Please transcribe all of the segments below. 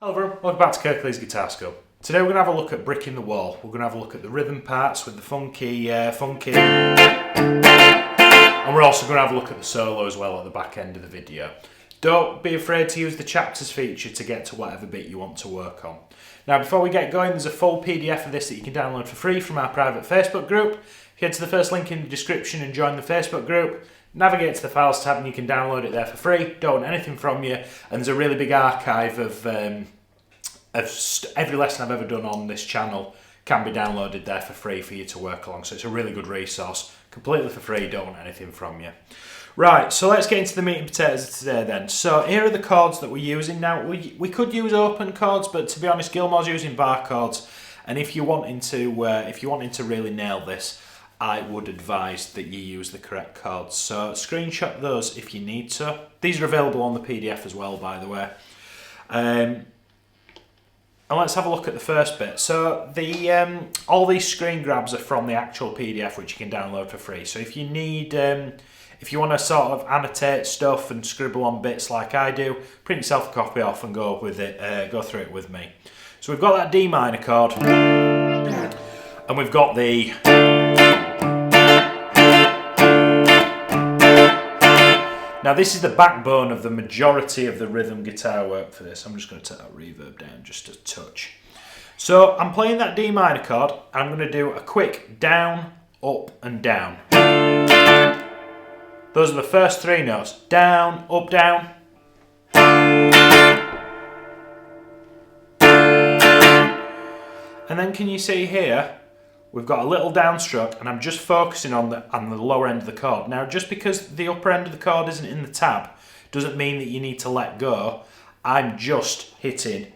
Hello everyone, welcome back to Kirklees Guitar School. Today we're going to have a look at Bricking the Wall. We're going to have a look at the rhythm parts with the funky, and we're also going to have a look at the solo as well at the back end of the video. Don't be afraid to use the chapters feature to get to whatever bit you want to work on. Now before we get going, there's a full PDF of this that you can download for free from our private Facebook group. If you head to the first link in the description and join the Facebook group, navigate to the Files tab and you can download it there for free. Don't want anything from you, and there's a really big archive of every lesson I've ever done on this channel can be downloaded there for free for you to work along. So it's a really good resource, completely for free, don't want anything from you. Right, so let's get into the meat and potatoes of today then. So here are the chords that we're using. Now we could use open chords, but to be honest, Gilmour's using bar chords, and if you're wanting to really nail this, I would advise that you use the correct chords. So screenshot those if you need to. These are available on the PDF as well, by the way. And let's have a look at the first bit. So the all these screen grabs are from the actual PDF, which you can download for free. So if you need, if you want to sort of annotate stuff and scribble on bits like I do, print yourself a copy off and go with it. Go through it with me. So we've got that D minor chord, and we've got the. Now this is the backbone of the majority of the rhythm guitar work for this. I'm just going to take that reverb down just a touch. So I'm playing that D minor chord. I'm going to do a quick down, up and down. Those are the first three notes. Down, up, down. And then can you see here? We've got a little downstroke, and I'm just focusing on the lower end of the chord. Now, just because the upper end of the chord isn't in the tab, doesn't mean that you need to let go. I'm just hitting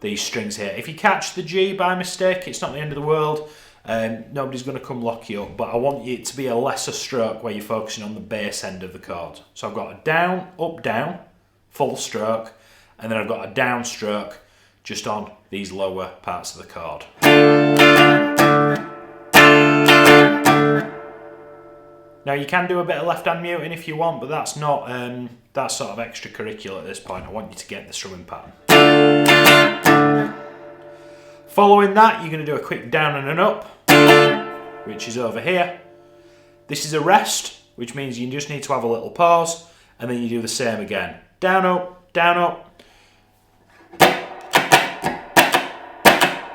these strings here. If you catch the G by mistake, it's not the end of the world. Nobody's going to come lock you up, but I want it to be a lesser stroke where you're focusing on the bass end of the chord. So I've got a down, up, down, full stroke, and then I've got a down stroke just on these lower parts of the chord. Now you can do a bit of left hand muting if you want, but that's not that's sort of extracurricular at this point. I want you to get the strumming pattern. Following that, you're going to do a quick down and an up, which is over here. This is a rest, which means you just need to have a little pause, and then you do the same again. Down, up, down, up.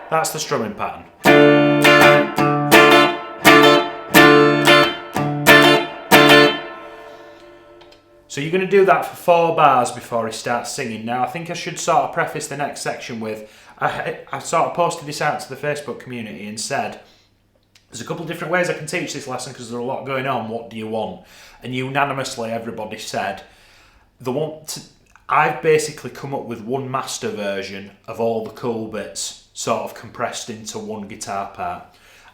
That's the strumming pattern. So you're going to do that for 4 bars before he starts singing. Now I think I should sort of preface the next section with, I sort of posted this out to the Facebook community and said, there's a couple of different ways I can teach this lesson because there's a lot going on, what do you want? And unanimously everybody said, I've basically come up with one master version of all the cool bits sort of compressed into one guitar part.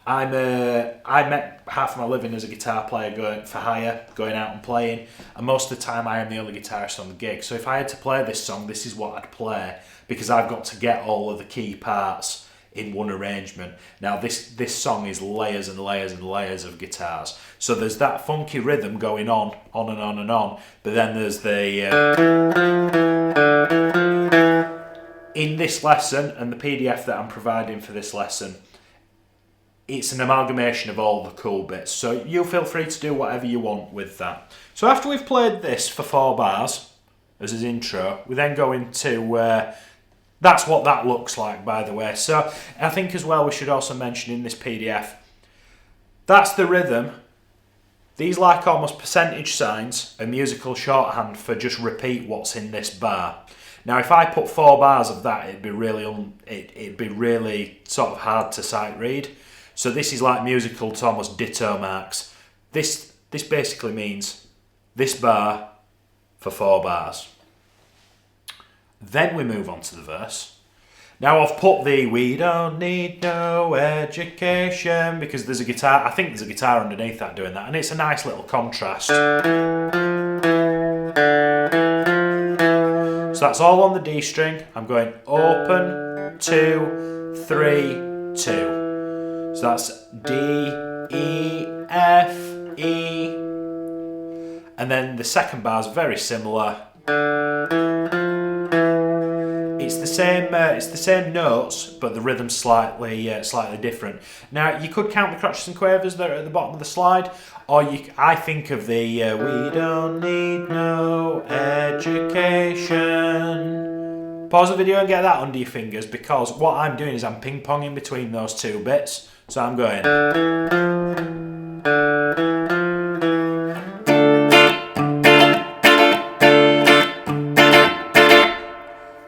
I make half of my living as a guitar player going for hire, going out and playing, and most of the time I am the only guitarist on the gig. So if I had to play this song, this is what I'd play, because I've got to get all of the key parts in one arrangement. Now this song is layers and layers and layers of guitars. So there's that funky rhythm going on and on and on, but then there's the... in this lesson, and the PDF that I'm providing for this lesson, it's an amalgamation of all the cool bits. So you feel free to do whatever you want with that. So after we've played this for 4 bars, as his intro, we then go into, that's what that looks like, by the way. So I think as well we should also mention in this PDF, that's the rhythm. These like almost percentage signs are musical shorthand for just repeat what's in this bar. Now if I put 4 bars of that, it'd be really sort of hard to sight read. So this is like musical to almost ditto marks. This basically means this bar for 4 bars. Then we move on to the verse. Now I've put the "we don't need no education" because there's a guitar, I think there's a guitar underneath that doing that, and it's a nice little contrast. So that's all on the D string. I'm going open, 2, 3, 2. So that's D, E, F, E, and then the second bar is very similar. It's the same notes, but the rhythm's slightly different. Now you could count the crotches and quavers that are at the bottom of the slide, or I think of the we don't need no education. Pause the video and get that under your fingers, because what I'm doing is I'm ping-ponging between those two bits. So I'm going.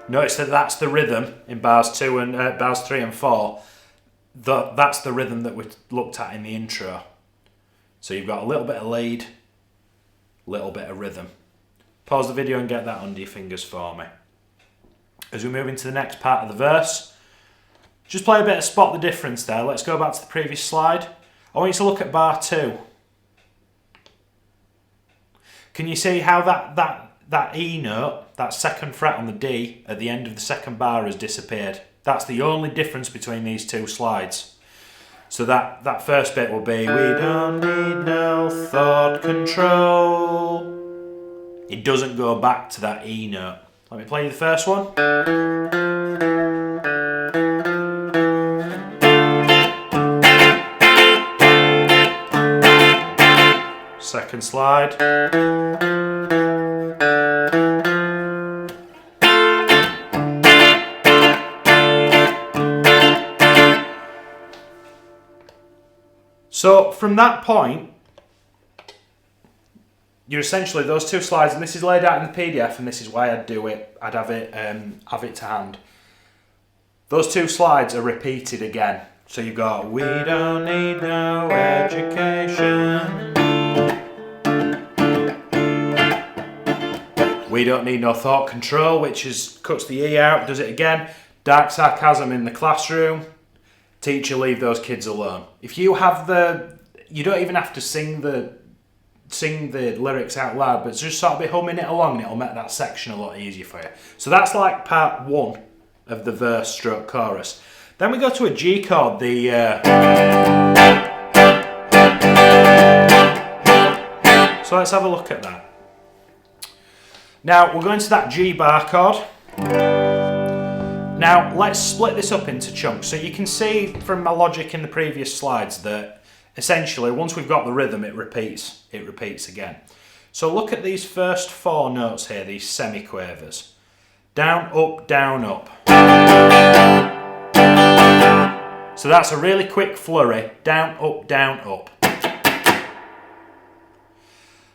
Notice that that's the rhythm in bars 2 and bars 3 and 4. That's the rhythm that we looked at in the intro. So you've got a little bit of lead, little bit of rhythm. Pause the video and get that under your fingers for me. As we move into the next part of the verse, just play a bit of spot the difference there. Let's go back to the previous slide. I want you to look at bar 2. Can you see how that E note, that second fret on the D at the end of the second bar has disappeared? That's the only difference between these two slides. So that first bit will be, we don't need no thought control. It doesn't go back to that E note. Let me play you the first one. Second slide. So from that point, you're essentially those two slides, and this is laid out in the PDF, and this is why I'd do it. I'd have it to hand. Those two slides are repeated again. So you've got, we don't need no education. We don't need no thought control, which cuts the E out, does it again. Dark sarcasm in the classroom. Teacher, leave those kids alone. If you have you don't even have to sing the lyrics out loud, but just sort of be humming it along, and it'll make that section a lot easier for you. So that's like part 1 of the verse stroke chorus. Then we go to a G chord, So let's have a look at that. Now we're going to that G bar chord. Now let's split this up into chunks. So you can see from my logic in the previous slides that essentially once we've got the rhythm, it repeats again. So look at these first 4 notes here, these semiquavers. Down, up, down, up. So that's a really quick flurry. Down, up, down, up.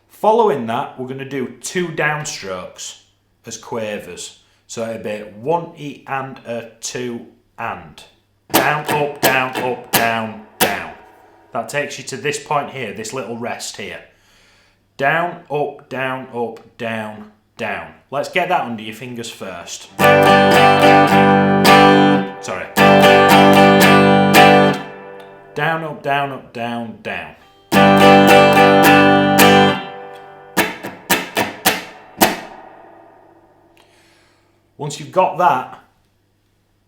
Following that, we're going to do 2 downstrokes as quavers. So it'll be 1 E and a 2 and. Down, up, down, up, down, down. That takes you to this point here, this little rest here. Down, up, down, up, down, down. Let's get that under your fingers first. Sorry. Down, up, down, up, down, down. Once you've got that,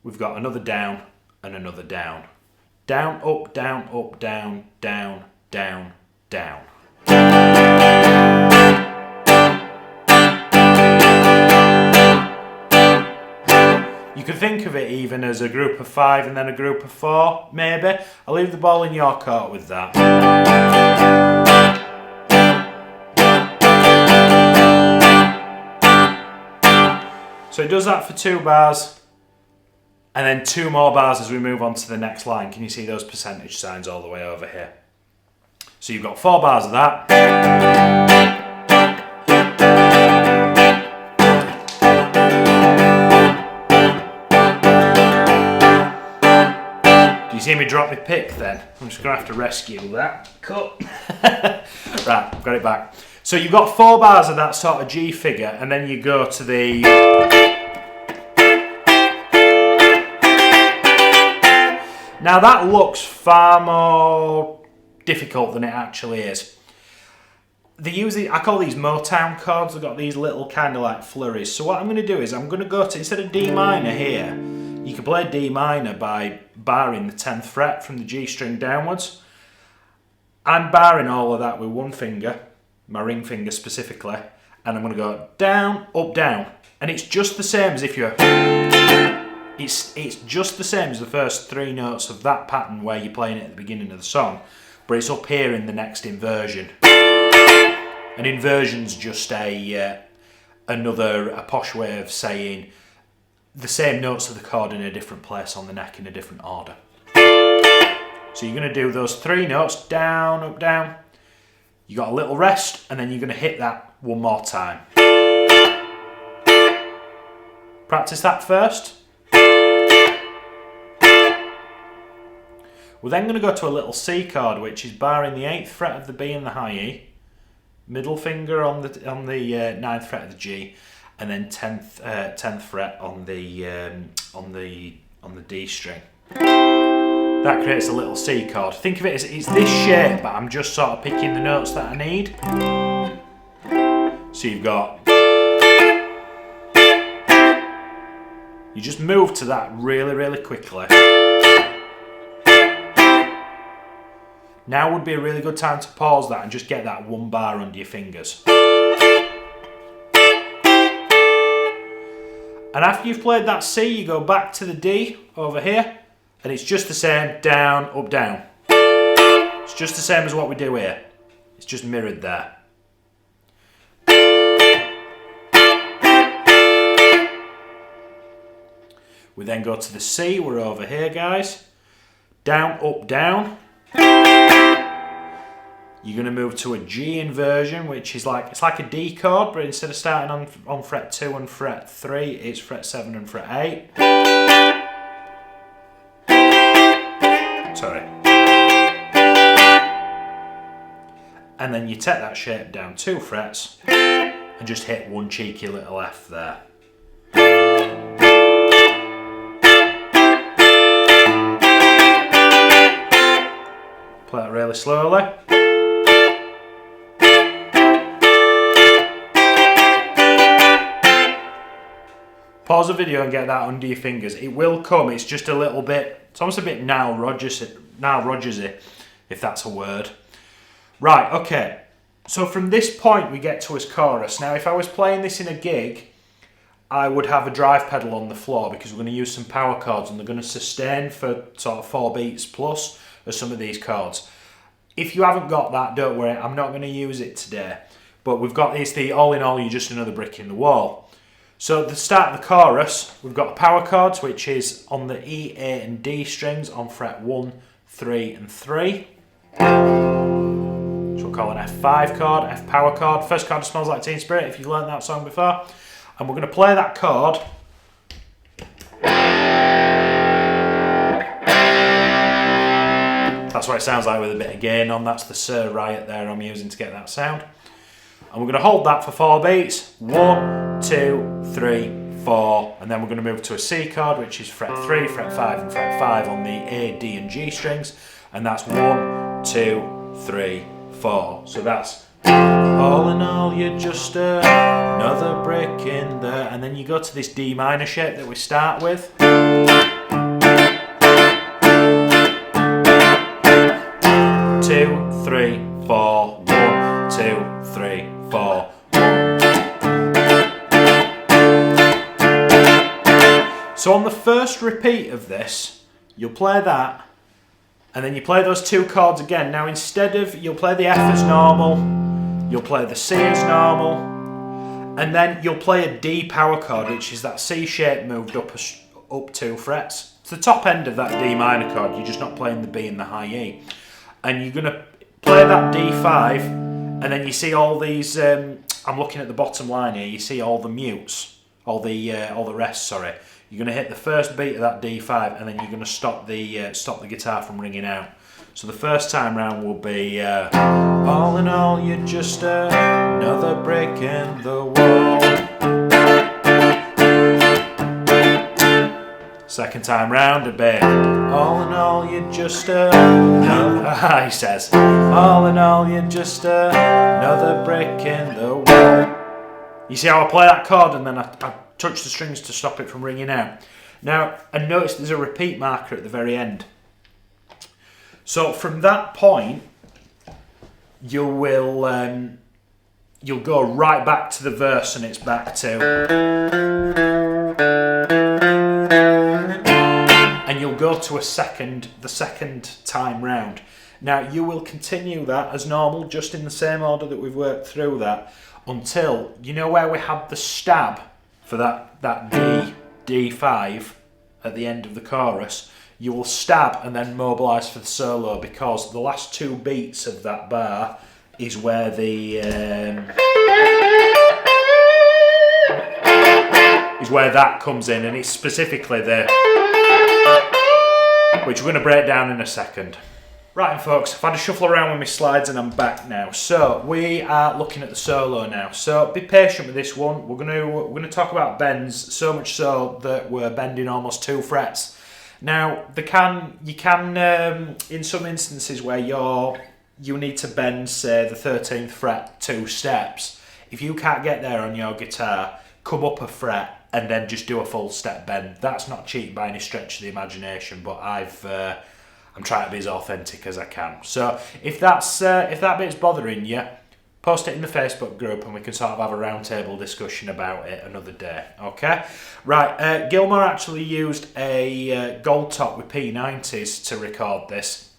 we've got another down and another down. Down, up, down, up, down, down, down, down. You could think of it even as a group of 5 and then a group of 4, maybe. I'll leave the ball in your court with that. So it does that for 2 bars, and then 2 more bars as we move on to the next line. Can you see those percentage signs all the way over here? So you've got 4 bars of that. Do you see me drop my pick then? I'm just going to have to rescue that. Cut. Right, I've got it back. So you've got 4 bars of that sort of G figure, and then you go to the... Now that looks far more difficult than it actually is. They use I call these Motown chords. They've got these little kind of like flurries. So what I'm going to do is I'm going to go to, instead of D minor here, you can play D minor by barring the 10th fret from the G string downwards. I'm barring all of that with one finger, my ring finger specifically, and I'm going to go down, up, down. And it's just the same as if you're... It's just the same as the first 3 notes of that pattern where you're playing it at the beginning of the song, but it's up here in the next inversion. An inversion's just a posh way of saying the same notes of the chord in a different place on the neck in a different order. So you're going to do those 3 notes, down, up, down. You got a little rest, and then you're going to hit that one more time. Practice that first. We're then going to go to a little C chord, which is barring the 8th fret of the B and the high E, middle finger on the 9th fret of the G, and then 10th fret on the D string. That creates a little C chord. Think of it as it's this shape, but I'm just sort of picking the notes that I need. So you've got. You just move to that really, really quickly. Now would be a really good time to pause that and just get that 1 bar under your fingers. And after you've played that C, you go back to the D over here, and it's just the same, down, up, down. It's just the same as what we do here. It's just mirrored there. We then go to the C, we're over here, guys. Down, up, down. You're going to move to a G inversion, which is it's like a D chord, but instead of starting on fret 2 and fret 3, it's fret 7 and fret 8. Sorry. And then you take that shape down 2 frets and just hit one cheeky little F there. Play it really slowly. Pause the video and get that under your fingers. It will come, it's just a little bit, it's almost a bit Nile Rodgersy, if that's a word. Right, okay. So from this point we get to his chorus. Now if I was playing this in a gig, I would have a drive pedal on the floor because we're going to use some power chords and they're going to sustain for sort of 4 beats plus of some of these chords. If you haven't got that, don't worry, I'm not going to use it today. But we've got the all in all, you're just another brick in the wall. So at the start of the chorus, we've got power chords, which is on the E, A and D strings on fret 1, 3 and 3. So we'll call an F5 chord, F power chord. First chord Smells Like Teen Spirit, if you've learned that song before. And we're going to play that chord. That's what it sounds like with a bit of gain on. That's the Sir Riot there I'm using to get that sound. And we're going to hold that for 4 beats. 1, 2, 3, 4. And then we're going to move to a C chord, which is fret 3, fret 5 and fret 5 on the A, D and G strings. And that's 1, 2, 3, 4. So that's all in all, you're just another brick in there. And then you go to this D minor shape that we start with. 2, 3, 4. 1, 2, 3, 4. So on the first repeat of this, you'll play that, and then you play those 2 chords again. Now instead of, you'll play the F as normal, you'll play the C as normal, and then you'll play a D power chord, which is that C shape moved up 2 frets. It's the top end of that D minor chord, you're just not playing the B and the high E. And you're going to play that D5, and then you see all these, I'm looking at the bottom line here, you see all the mutes, all the rests, sorry. You're going to hit the first beat of that D5 and then you're going to stop the guitar from ringing out. So the first time round will be all in all, you're just another brick in the wall. Second time round a bit. All in all, you're just another. He says, all in all, you're just another brick in the wall. You see how I play that chord and then I touch the strings to stop it from ringing out. Now, and notice there's a repeat marker at the very end. So from that point, you'll go right back to the verse and it's back to. go to the second time round. Now you will continue that as normal, just in the same order that we've worked through that, until, you know where we had the stab for that D5 at the end of the chorus, you will stab and then mobilise for the solo, because the last 2 beats of that bar is where that comes in, and it's specifically which we're going to break down in a second. Right, and folks, I've had a shuffle around with my slides and I'm back now. So we are looking at the solo now. So be patient with this one. We're going to talk about bends, so much so that we're bending almost 2 frets. Now you can in some instances where you need to bend, say, the 13th fret 2 steps. If you can't get there on your guitar, come up a fret and then just do a full step bend. That's not cheating by any stretch of the imagination, but I'm trying to be as authentic as I can. So if that bit's bothering you, post it in the Facebook group and we can sort of have a roundtable discussion about it another day. Okay? Right, Gilmour actually used a gold top with P90s to record this.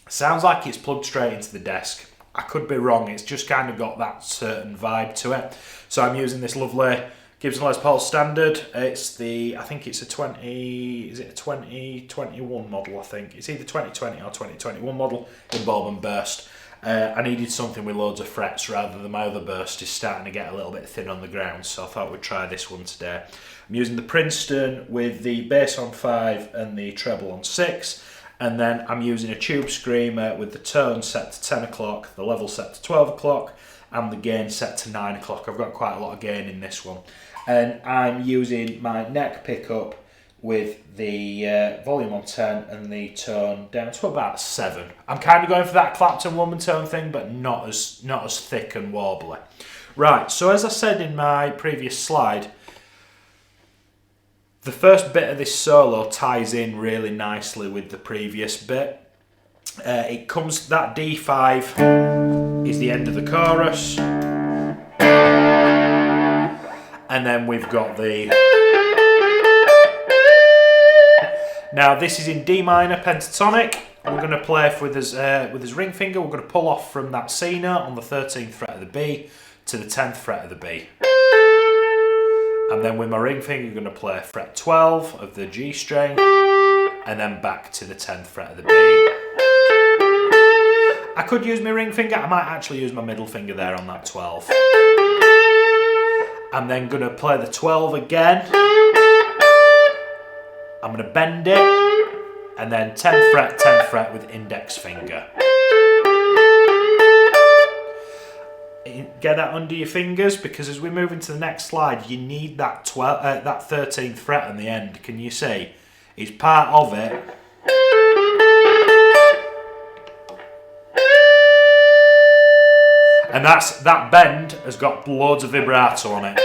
Sounds like it's plugged straight into the desk. I could be wrong, it's just kind of got that certain vibe to it. So I'm using this lovely Gibson Les Paul standard. I think it's a 2021 model, I think. It's either 2020 or 2021 model in bulb and burst. I needed something with loads of frets rather than my other burst is starting to get a little bit thin on the ground, so I thought we'd try this one today. I'm using the Princeton with the bass on 5 and the treble on 6, and then I'm using a tube screamer with the tone set to 10 o'clock, the level set to 12 o'clock, and the gain set to 9 o'clock. I've got quite a lot of gain in this one. And I'm using my neck pickup with the volume on 10 and the tone down to about 7. I'm kind of going for that Clapton woman tone thing, but not as thick and warbly. Right, so as I said in my previous slide, the first bit of this solo ties in really nicely with the previous bit. That D5 is the end of the chorus. And then we've got now this is in D minor pentatonic. We're going to play with his ring finger. We're going to pull off from that C note on the 13th fret of the B to the 10th fret of the B. And then with my ring finger, I'm going to play fret 12 of the G string, and then back to the 10th fret of the B. I could use my ring finger. I might actually use my middle finger there on that 12. I'm then going to play the 12 again. I'm going to bend it, and then 10th fret with index finger. Get that under your fingers, because as we move into the next slide, you need that 13th fret on the end. Can you see? It's part of it. And that bend has got loads of vibrato on it.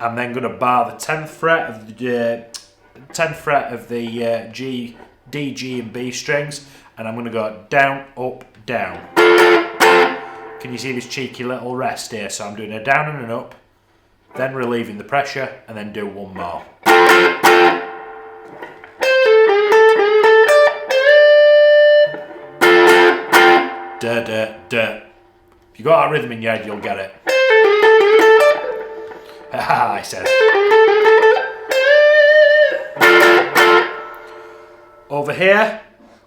I'm then going to bar the 10th fret of the G, D, G and B strings, and I'm going to go down, up, down. Can you see this cheeky little rest here? So I'm doing a down and an up, then relieving the pressure, and then do one more. Da, da, da. If you got that rhythm in your head, you'll get it. Haha, he says. Over here,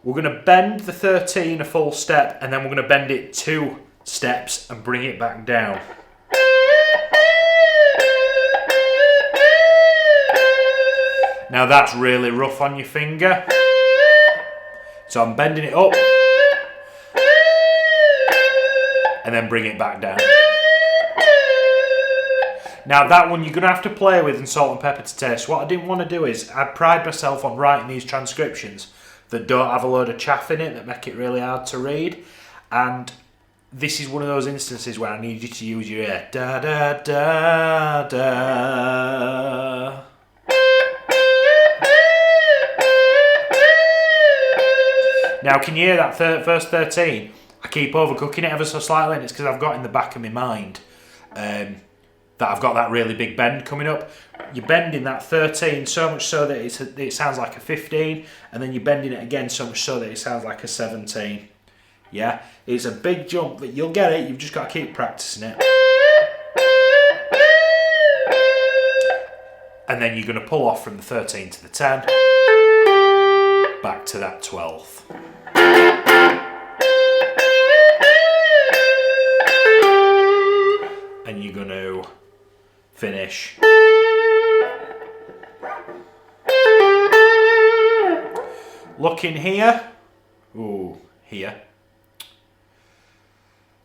we're going to bend the 13 a full step, and then we're going to bend it 2 steps and bring it back down. Now that's really rough on your finger. So I'm bending it up, and then bring it back down. Now that one you're going to have to play with and salt and pepper to taste. What I didn't want to do is, I pride myself on writing these transcriptions that don't have a load of chaff in it that make it really hard to read. And this is one of those instances where I need you to use your ear. Da da da da. Now can you hear that verse 13? I keep overcooking it ever so slightly, and it's because I've got in the back of my mind that I've got that really big bend coming up. You're bending that 13 so much so that it sounds like a 15, and then you're bending it again so much so that it sounds like a 17. Yeah, it's a big jump, but you'll get it. You've just got to keep practicing it. And then you're going to pull off from the 13 to the 10, back to that 12th. And you're going to finish. Looking here. Ooh, here.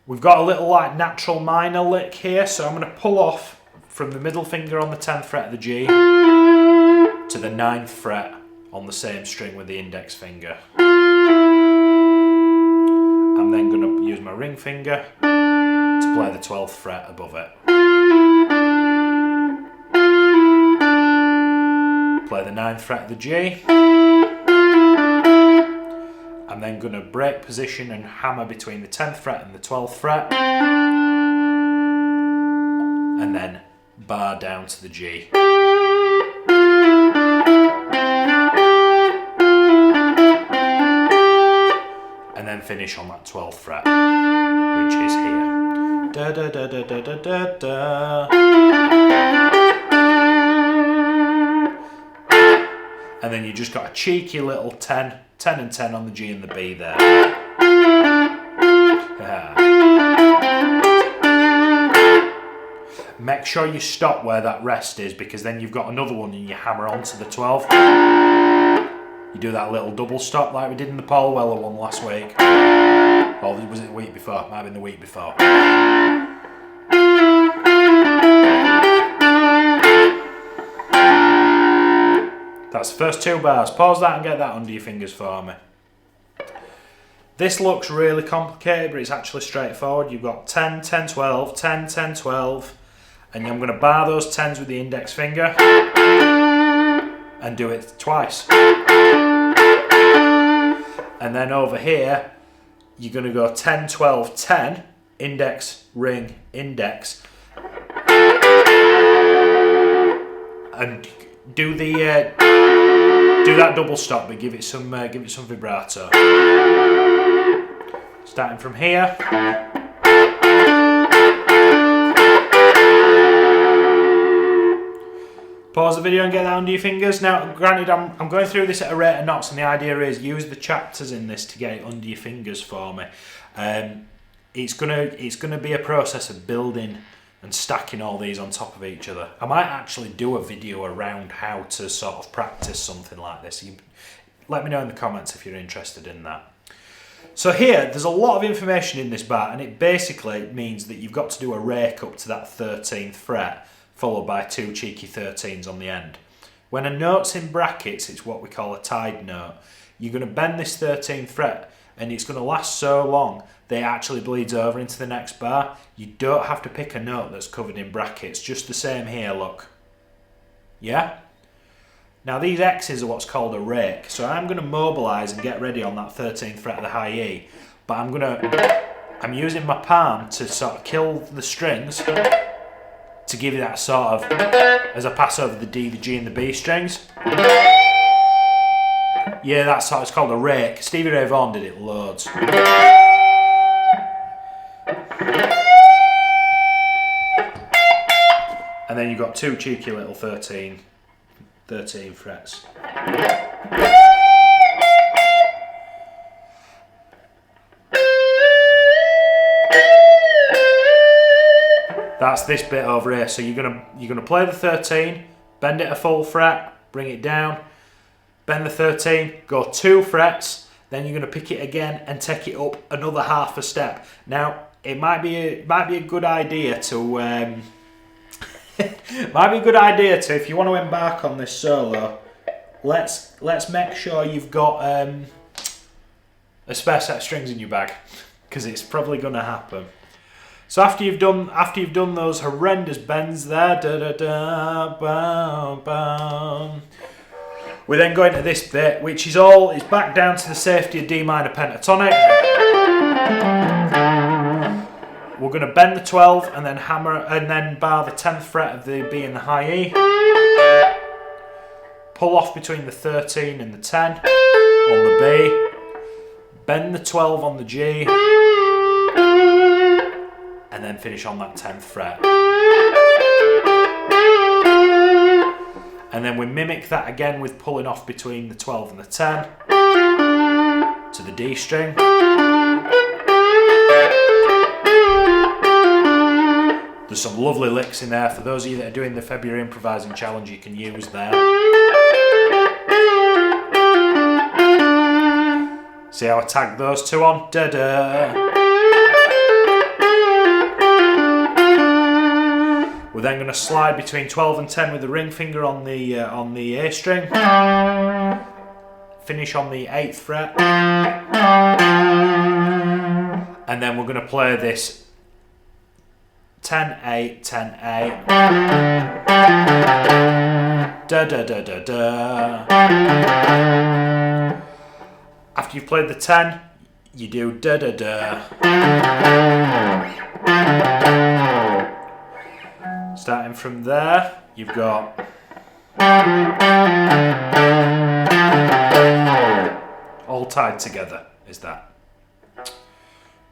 We've got a little like natural minor lick here, so I'm going to pull off from the middle finger on the 10th fret of the G to the 9th fret on the same string with the index finger. I'm then going to use my ring finger to play the 12th fret above it. Play the 9th fret of the G. I'm then going to break position and hammer between the 10th fret and the 12th fret. And then bar down to the G. And then finish on that 12th fret, which is here. Da da da da da da da da. And then you just got a cheeky little 10 and 10 on the G and the B there. Make sure you stop where that rest is, because then you've got another one and you hammer onto the 12th. You do that little double stop like we did in the Paul Weller one last week. Or was it the week before? Might have been the week before. That's the first 2 bars. Pause that and get that under your fingers for me. This looks really complicated, but it's actually straightforward. You've got 10, 10, 12, 10, 10, 12, and I'm going to bar those 10s with the index finger and do it twice. And then over here, you're going to go 10, 12, 10, index, ring, index, and do that double stop, but give it some vibrato. Starting from here. Pause the video and get that under your fingers. Now, granted, I'm going through this at a rate of knots, and the idea is use the chapters in this to get it under your fingers for me. It's gonna be a process of building and stacking all these on top of each other. I might actually do a video around how to sort of practice something like this. Let me know in the comments if you're interested in that. So here, there's a lot of information in this bar, and it basically means that you've got to do a rake up to that 13th fret, followed by 2 cheeky 13s on the end. When a note's in brackets, it's what we call a tied note. You're going to bend this 13th fret, and it's going to last so long that it actually bleeds over into the next bar. You don't have to pick a note that's covered in brackets. Just the same here, look. Yeah? Now these X's are what's called a rake, so I'm going to mobilise and get ready on that 13th fret of the high E, but I'm using my palm to sort of kill the strings to give you that sort of, as I pass over the D, the G and the B strings. Yeah, that's how it's called a rake. Stevie Ray Vaughan did it loads. And then you've got 2 cheeky little 13 frets. That's this bit over here. So you're gonna play the 13, bend it a full fret, bring it down, bend the 13, go 2 frets, then you're gonna pick it again and take it up another half a step. Now it might be a good idea to if you want to embark on this solo, let's make sure you've got a spare set of strings in your bag, because it's probably going to happen. So after you've done those horrendous bends there, da da da, bam bam, we then go into this bit, which is back down to the safety of D minor pentatonic. We'll going to bend the 12 and then hammer, and then bar the 10th fret of the B and the high E. Pull off between the 13 and the 10 on the B. Bend the 12 on the G. And then finish on that 10th fret. And then we mimic that again with pulling off between the 12 and the 10 to the D string. There's some lovely licks in there. For those of you that are doing the February improvising challenge, you can use there. See how I tagged those two on? Da-da. We're then going to slide between 12 and 10 with the ring finger on the A string. Finish on the 8th fret. And then we're going to play this 10-8, 10-8. Da-da-da-da-da. After you've played the 10, you do da-da-da. Starting from there, you've got all tied together, is that.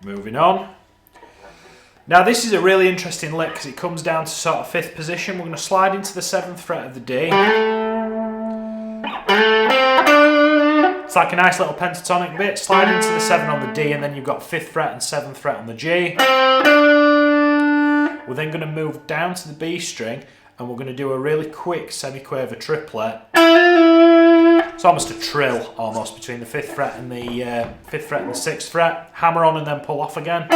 Moving on. Now this is a really interesting lick because it comes down to sort of 5th position. We're going to slide into the 7th fret of the D. It's like a nice little pentatonic bit. Slide into the 7 on the D, and then you've got 5th fret and 7th fret on the G. We're then going to move down to the B string, and we're going to do a really quick semiquaver triplet. It's almost a trill, almost, between the 5th fret and the 5th fret and the 6th fret. Hammer on and then pull off again.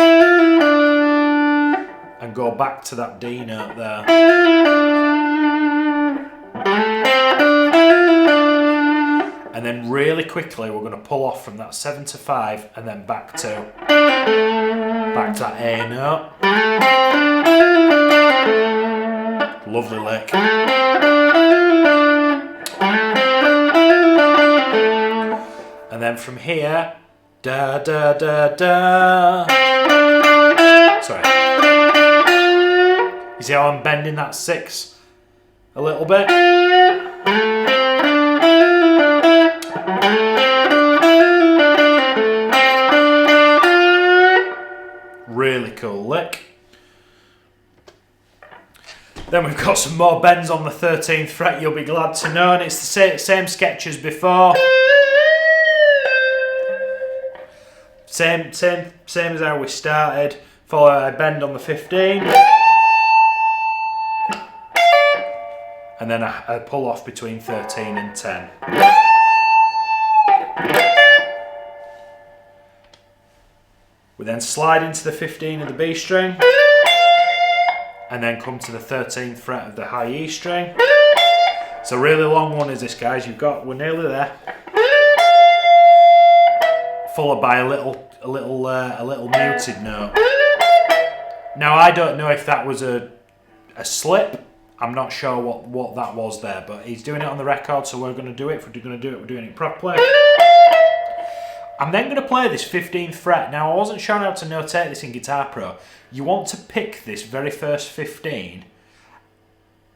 And go back to that D note there. And then really quickly we're going to pull off from that 7 to 5 and then back to that A note. Lovely lick. And then from here, da da da da. Sorry. You see how I'm bending that 6 a little bit? Really cool lick. Then we've got some more bends on the 13th fret, you'll be glad to know, and it's the same sketch as before. Same as how we started. Follow a bend on the 15. And then I pull off between 13 and 10. We then slide into the 15 of the B string. And then come to the 13th fret of the high E string. It's a really long one, is this, guys. We're nearly there. Followed by a little muted note. Now I don't know if that was a slip. I'm not sure what that was there, but he's doing it on the record, so we're going to do it. If we're going to do it, we're doing it properly. I'm then going to play this 15th fret. Now, I wasn't sure how to notate this in Guitar Pro. You want to pick this very first 15,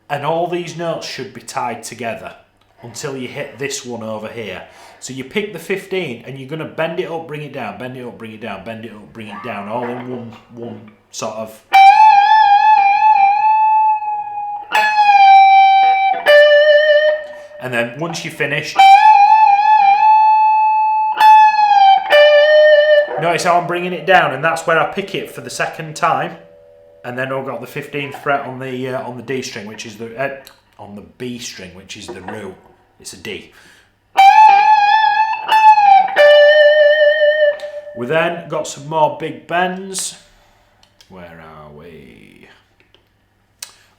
and all these notes should be tied together until you hit this one over here. So you pick the 15, and you're going to bend it up, bring it down, bend it up, bring it down, bend it up, bring it down, all in one sort of... And then once you're finished, notice how I'm bringing it down, and that's where I pick it for the second time. And then I've got the 15th fret on the D string, which is the on the B string, which is the root. It's a D. We then got some more big bends. Where are we?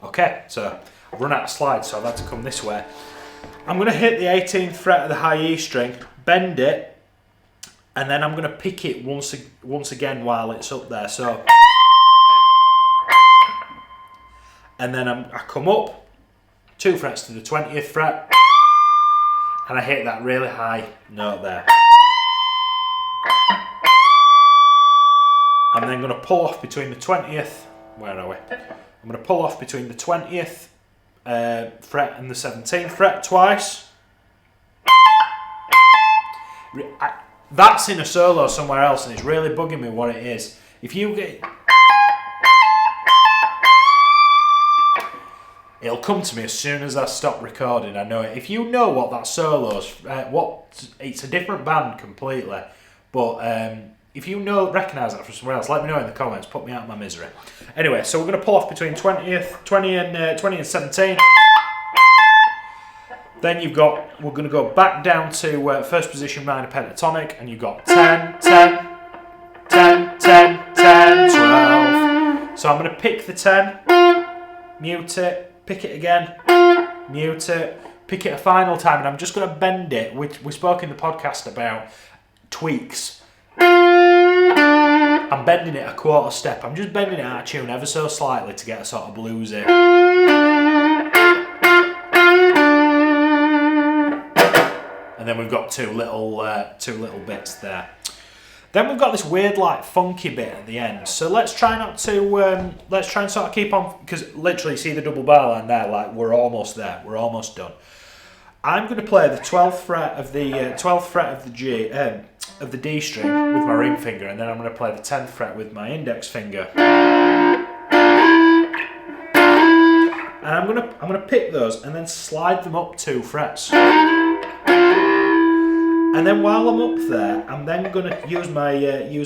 Okay, so I've run out of slides, so I've had to come this way. I'm going to hit the 18th fret of the high E string, bend it, and then I'm going to pick it once again while it's up there. So, and then I come up 2 frets to the 20th fret, and I hit that really high note there. I'm then going to pull off between the 20th, where are we? I'm going to pull off between the 20th fret and the 17th fret twice. That's in a solo somewhere else and it's really bugging me what it is. If you get... It'll come to me as soon as I stop recording, I know it. If you know what that solo's, it's a different band completely, but if you recognise that from somewhere else, let me know in the comments, put me out of my misery. Anyway, so we're going to pull off between 20 and 17. Then we're going to go back down to first position minor pentatonic, and you've got 10, 10, 10, 10, 10, 12. So I'm going to pick the 10, mute it, pick it again, mute it, pick it a final time, and I'm just going to bend it. We spoke in the podcast about tweaks. I'm bending it a quarter step. I'm just bending it out of tune ever so slightly to get a sort of bluesy. And then we've got two little bits there. Then we've got this weird, like, funky bit at the end. So let's try and sort of keep on, because literally, see the double bar line there, like, we're almost there, we're almost done. I'm going to play the 12th fret of the D string with my ring finger, and then I'm going to play the 10th fret with my index finger. And I'm going to pick those and then slide them up 2 frets. And then while I'm up there, I'm then going to use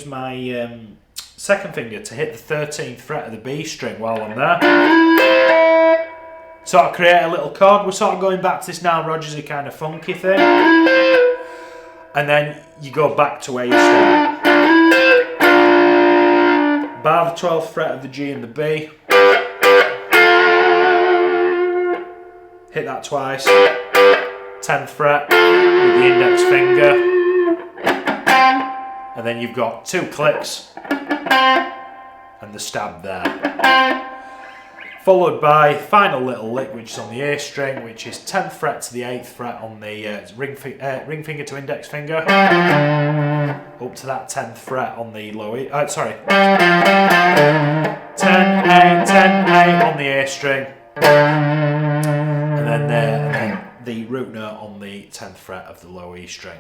my second finger to hit the 13th fret of the B string while I'm there. Sort of create a little chord. We're sort of going back to this Nile Rodgers-y kind of funky thing. And then you go back to where you start. Bar the 12th fret of the G and the B. Hit that twice. 10th fret with the index finger, and then you've got 2 clicks and the stab there, followed by final little lick which is on the A string, which is 10th fret to the 8th fret on the ring finger to index finger, up to that 10th fret on the low E, 10 A, 10 A on the A string, and then the root note on the 10th fret of the low E string.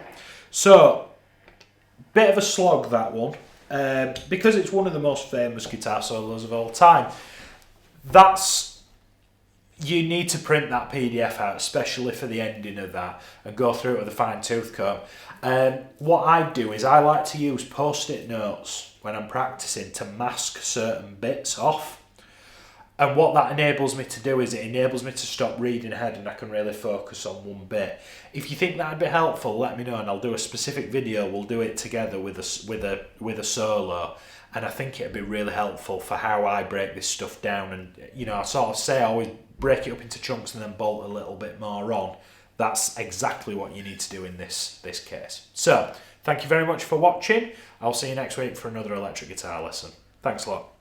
So, bit of a slog that one, because it's one of the most famous guitar solos of all time. You need to print that PDF out, especially for the ending of that, and go through it with a fine tooth comb. What I do is I like to use post-it notes when I'm practicing to mask certain bits off. And what that enables me to do is it enables me to stop reading ahead and I can really focus on one bit. If you think that'd be helpful, let me know and I'll do a specific video. We'll do it together with a solo, and I think it'd be really helpful for how I break this stuff down. And I sort of say I always break it up into chunks and then bolt a little bit more on. That's exactly what you need to do in this case. So, thank you very much for watching. I'll see you next week for another electric guitar lesson. Thanks a lot.